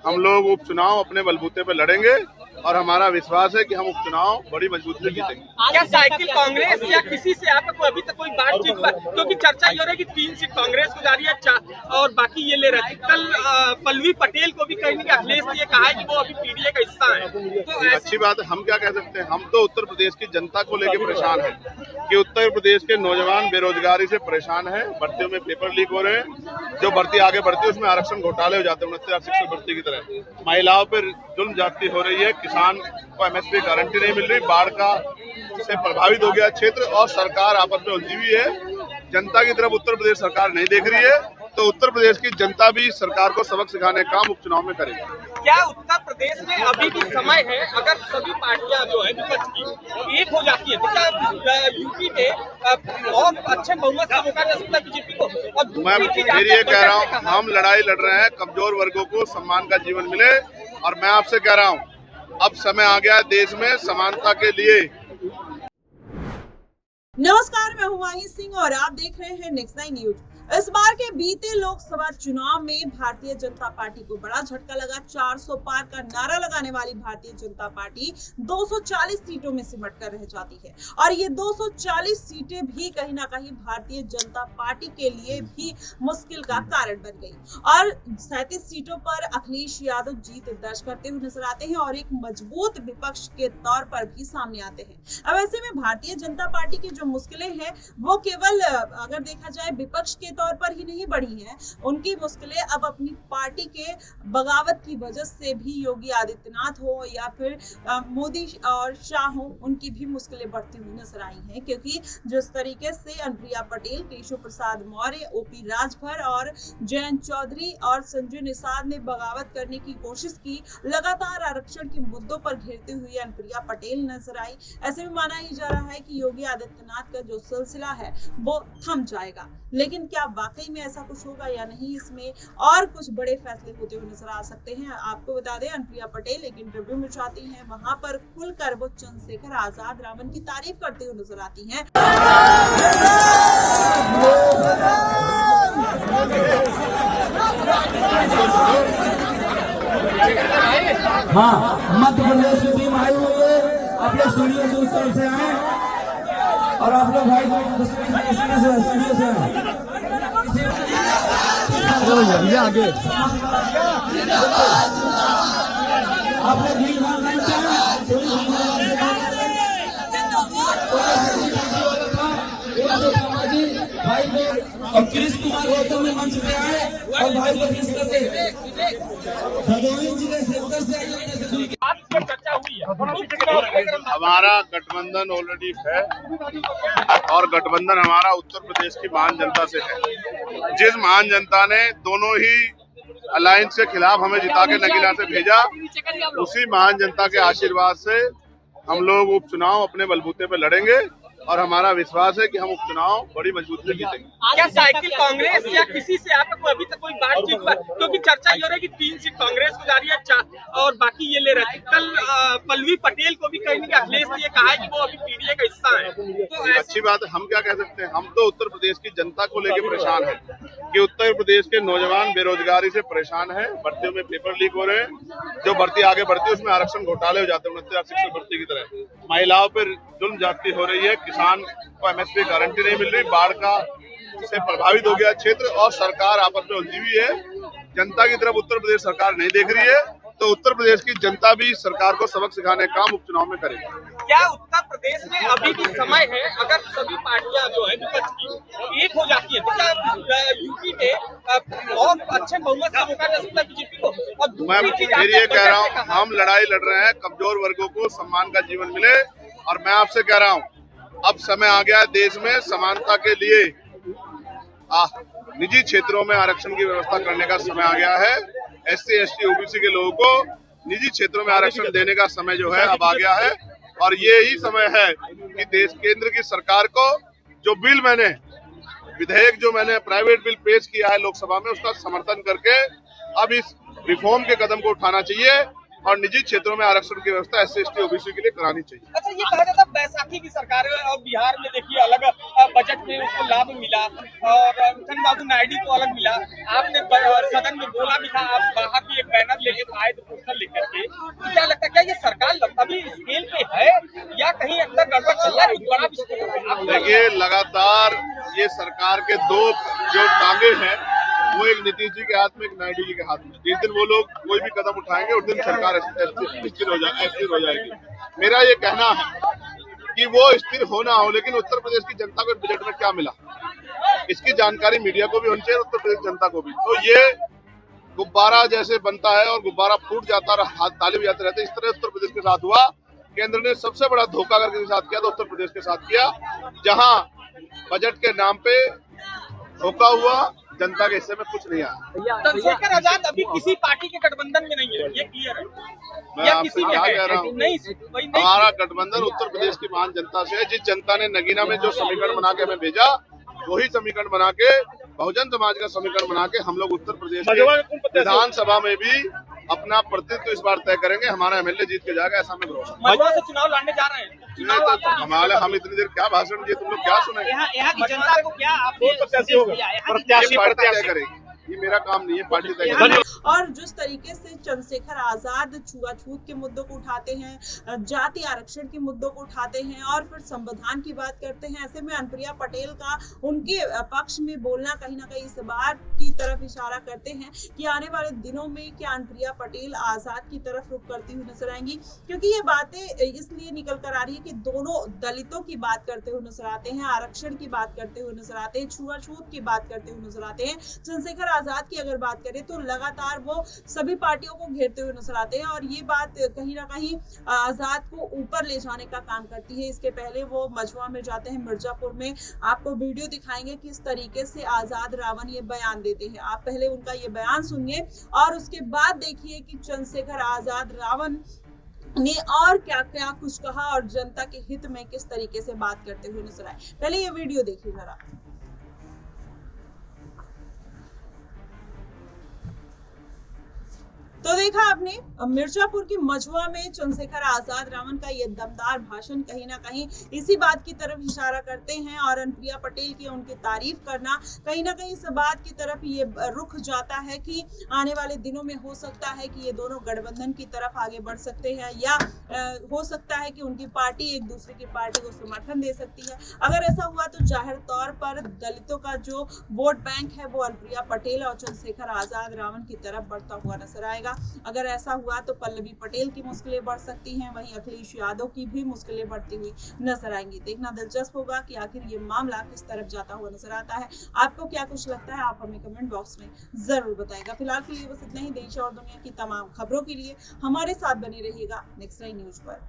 हम लोग उपचुनाव अपने बलबूते पे लड़ेंगे और हमारा विश्वास है कि हम उपचुनाव बड़ी मजबूती से जीतेंगे। क्या साइकिल कांग्रेस या किसी से आपको अभी तक कोई बातचीत हुआ? क्योंकि चर्चा ये हो रही है कि 3 सीट कांग्रेस को जा रही है और बाकी ये ले रहे थे। कल पल्लवी पटेल को भी कहीं ना अखिलेश ने कहा है कि वो अभी पीडीए का हिस्सा है, तो अच्छी बात है। हम क्या कह सकते हैं? हम तो उत्तर प्रदेश की जनता को लेकर परेशान हैं कि उत्तर प्रदेश के नौजवान बेरोजगारी से परेशान हैं, भर्तियों में पेपर लीक हो रहे हैं, जो भर्ती आगे बढ़ती है उसमें आरक्षण घोटाले हो जाते हैं 69 शिक्षक भर्ती की तरह, महिलाओं पर जुल्म ज्यादती हो रही है, किसान को एमएसपी गारंटी नहीं मिल रही, बाढ़ का से प्रभावित हो गया क्षेत्र और सरकार आपस में उलझी हुई है। जनता की तरफ उत्तर प्रदेश सरकार नहीं देख रही है, तो उत्तर प्रदेश की जनता भी सरकार को सबक सिखाने का काम उपचुनाव में करेगी। क्या उत्तर प्रदेश में अभी भी समय है, अगर सभी पार्टियां जो है विपक्ष की एक हो जाती है, तो क्या यूपी में बहुत अच्छे बहुमत से मौका दे सकता है बीजेपी को? और मैं फिर ये कह रहा हूँ, हम लड़ाई लड़ रहे हैं कमजोर वर्गों को सम्मान का जीवन मिले, और मैं आपसे कह रहा हूँ अब समय आ गया है देश में समानता के लिए। नमस्कार, मैं हूं माही सिंह और आप देख रहे हैं नेक्स्ट 9 न्यूज। इस बार के बीते लोकसभा चुनाव में भारतीय जनता पार्टी को बड़ा झटका लगा। 400 पार का नारा लगाने वाली भारतीय जनता पार्टी 240 सीटों में सिमट कर रह जाती है, और ये 240 सीटें भी कहीं ना कहीं भारतीय जनता पार्टी के लिए भी मुश्किल का कारण बन गई, और 37 सीटों पर अखिलेश यादव जीत दर्ज करते हुए नजर आते हैं और एक मजबूत विपक्ष के तौर पर भी सामने आते हैं। अब ऐसे में भारतीय जनता पार्टी की जो मुश्किलें हैं वो केवल अगर देखा जाए विपक्ष के तौर पर ही नहीं बढ़ी हैं, उनकी मुश्किलें अब अपनी पार्टी के बगावत की वजह से भी योगी आदित्यनाथ हो या फिर मोदी और शाह हो, उनकी भी मुश्किलें बढ़ती हुई नजर आई हैं। क्योंकि जिस तरीके से अनुप्रिया पटेल, केशव प्रसाद मौर्य, ओपी राजभर और जयंत चौधरी और संजय निषाद ने बगावत करने की कोशिश की, लगातार आरक्षण के मुद्दों पर घेरते हुए अनुप्रिया पटेल नजर आई। ऐसे में माना ही जा रहा है कि योगी आदित्यनाथ का जो सिलसिला है वो थम जाएगा, लेकिन क्या वाकई में ऐसा कुछ होगा या नहीं, इसमें और कुछ बड़े फैसले होते हुए नजर आ सकते हैं। आपको बता दें, अनुप्रिया पटेल एक इंटरव्यू में जाती हैं, वहां पर खुलकर वो चंद्रशेखर आजाद रावण की तारीफ करते हुए नजर आती हैं। हाँ, मध्य प्रदेश की टीम आई हुई है, आप लोग सीढ़ियों से उस तरफ से आए और आप लोग भाई सीढ़ियों से आए आगे आप और कृष्ण कुमार गौतम में मंच पे आए और भाई को किस करते भदोही जिले से चर्चा हुई है। हमारा गठबंधन ऑलरेडी है और गठबंधन हमारा उत्तर प्रदेश की महान जनता से है। जिस महान जनता ने दोनों ही अलायंस के खिलाफ हमें जिता के नगीना से भेजा, उसी महान जनता के आशीर्वाद से हम लोग उपचुनाव अपने बलबूते पे लड़ेंगे और हमारा विश्वास है कि हम उपचुनाव बड़ी मजबूती से जीतेंगे। क्या साइकिल कांग्रेस या किसी से आपको अभी तक कोई बातचीत हुआ? क्योंकि चर्चा ये हो रही है कि 3 सीट कांग्रेस को जा रही है और बाकी ये ले रहे थे। कल पल्लवी पटेल को भी कहीं ना अखिलेश ने कहा है कि वो अभी पीडीए का हिस्सा है, तो अच्छी बात है। हम क्या कह सकते हैं? हम तो उत्तर प्रदेश की जनता को लेकर परेशान हैं कि उत्तर प्रदेश के नौजवान बेरोजगारी से परेशान हैं, भर्तियों में पेपर लीक हो रहे हैं, जो भर्ती आगे बढ़ती है उसमें आरक्षण घोटाले हो जाते हैं 69 शिक्षक भर्ती की तरह, महिलाओं पर जुल्म ज्यादती हो रही है, किसान को एमएसपी गारंटी नहीं मिल रही, बाढ़ का से प्रभावित हो गया क्षेत्र और सरकार आपस में उलझी हुई है। जनता की तरफ उत्तर प्रदेश सरकार नहीं देख रही है, तो उत्तर प्रदेश की जनता भी सरकार को सबक सिखाने का काम उपचुनाव में करेगी। क्या उत्तर प्रदेश में अभी भी समय है, अगर सभी पार्टियां जो है विपक्ष की एक हो जाती है, तो क्या यूपी में बहुत अच्छे बहुमत से मौका दे सकता है बीजेपी को? और मैं फिर ये कह रहा हूँ, हम लड़ाई लड़ रहे हैं कमजोर वर्गों को सम्मान का जीवन मिले, और मैं आपसे कह रहा हूँ अब समय आ गया है देश में समानता के लिए। निजी क्षेत्रों में आरक्षण की व्यवस्था करने का समय आ गया है। एससी, एसटी, ओबीसी के लोगों को निजी क्षेत्रों में आरक्षण देने का समय जो है अब आ गया है, और ये ही समय है कि देश केंद्र की सरकार को जो बिल विधेयक जो मैंने प्राइवेट बिल पेश किया है लोकसभा में, उसका समर्थन करके अब इस रिफॉर्म के कदम को उठाना चाहिए और निजी क्षेत्रों में आरक्षण की व्यवस्था SC/ST OBC के लिए करानी चाहिए। अच्छा, ये कहा जाता है बैसाखी की सरकार और बिहार में देखिए अलग बजट में उसको लाभ मिला और चंद्रबाबू नायडू को अलग मिला। आपने सदन में बोला भी था, आप बाहर भी एक बैनर लेके आए थे, पोस्टर लेकर के। तो क्या लगता है, क्या ये सरकार अभी स्केल पे है या कहीं अंदर गड़बड़ चल रहा है, कुछ बड़ा विस्फोट? देखिए, लगातार ये सरकार के दो जो टांगे हैं, वो एक नीतीश जी के हाथ में, एक नायडू जी के हाथ में। जिस दिन वो लोग कोई भी कदम उठाएंगे उस दिन सरकार स्थिर हो जाएगी। मेरा ये कहना है कि वो स्थिर होना हो, लेकिन उत्तर प्रदेश की जनता को बजट में क्या मिला, इसकी जानकारी मीडिया को भी होनी चाहिए, उत्तर प्रदेश जनता को भी। तो ये गुब्बारा जैसे बनता है और गुब्बारा फूट जाता है, हाथ ताली बजाते रहते हैं, इस तरह उत्तर प्रदेश के साथ हुआ। केंद्र ने सबसे बड़ा धोखा अगर किसी के साथ किया तो उत्तर प्रदेश के साथ किया, जहां बजट के नाम पे धोखा हुआ, जनता के हिस्से में कुछ नहीं आया। चंद्रशेखर आजाद अभी किसी पार्टी के गठबंधन में नहीं है, ये क्लियर है। मैं आपसे क्या कह रहा हूँ, नहीं, हमारा गठबंधन उत्तर प्रदेश की महान जनता से है। जिस जनता ने नगीना में जो समीकरण बना के हमें भेजा, वही समीकरण बना के, बहुजन समाज का समीकरण बना के हम लोग उत्तर प्रदेश के विधानसभा में भी अपना प्रतिनिधित्व इस बार तय करेंगे। हमारा MLA जीत के जाएगा, ऐसा हमें भरोसा। मधुआ से चुनाव लड़ने जा रहे हैं। हमारे हम इतनी देर क्या भाषण दिए, तुम लोग क्या सुने? यहाँ की जनता को क्या प्रत्याशी पार्टी तय करेगी, ये मेरा काम नहीं है, पार्टी तय करेगी। और जिस तरीके से चंद्रशेखर आजाद छुआछूत के मुद्दों को उठाते हैं, जाति आरक्षण के मुद्दों को उठाते हैं और फिर संविधान की बात करते हैं, ऐसे में अनुप्रिया पटेल का उनके पक्ष में बोलना कहीं ना कहीं इस बात की तरफ इशारा करते हैं कि आने वाले दिनों में क्या अनुप्रिया पटेल आजाद की तरफ रुख करती हुई नजर आएंगी, क्योंकि ये बातें इसलिए निकल कर आ रही है कि दोनों दलितों की बात करते हुए नजर आते हैं, आरक्षण की बात करते हुए नजर आते हैं, छुआछूत की बात करते हुए नजर आते हैं। चंद्रशेखर आजाद की अगर बात करें तो लगातार वो सभी पार्टियों को घेरते हुए नजर आते हैं और ये बात कहीं ना कहीं आजाद को ऊपर ले जाने का काम करती है। इसके पहले वो मझुआ में जाते हैं, मिर्जापुर में आपको वीडियो दिखाएंगे किस तरीके से आजाद रावण ये बयान देते हैं। आप पहले उनका ये बयान सुनिए और उसके बाद देखिए कि चंद्रशेखर आजाद रावण ने और क्या क्या कुछ कहा और जनता के हित में किस तरीके से बात करते हुए नजर आए। पहले ये वीडियो देखिए जरा। तो देखा आपने मिर्जापुर की मझुआ में चंद्रशेखर आजाद रावण का ये दमदार भाषण कहीं ना कहीं इसी बात की तरफ इशारा करते हैं और अनुप्रिया पटेल की उनकी तारीफ करना कहीं ना कहीं इस बात की तरफ ये रुख जाता है कि आने वाले दिनों में हो सकता है कि ये दोनों गठबंधन की तरफ आगे बढ़ सकते हैं या हो सकता है कि उनकी पार्टी एक दूसरे की पार्टी को समर्थन दे सकती है। अगर ऐसा हुआ तो जाहिर तौर पर दलितों का जो वोट बैंक है वो अनुप्रिया पटेल और चंद्रशेखर आजाद रावण की तरफ बढ़ता हुआ नजर आएगा। अगर ऐसा हुआ तो पल्लवी पटेल की मुश्किलें बढ़ सकती हैं, वहीं अखिलेश यादव की भी मुश्किलें बढ़ती हुई नजर आएंगी। देखना दिलचस्प होगा कि आखिर ये मामला किस तरफ जाता हुआ नजर आता है। आपको क्या कुछ लगता है, आप हमें कमेंट बॉक्स में जरूर बताइएगा। फिलहाल के लिए बस इतना ही। देश और दुनिया की तमाम खबरों के लिए हमारे साथ बने रहिएगा नेक्स्ट नाइन न्यूज पर।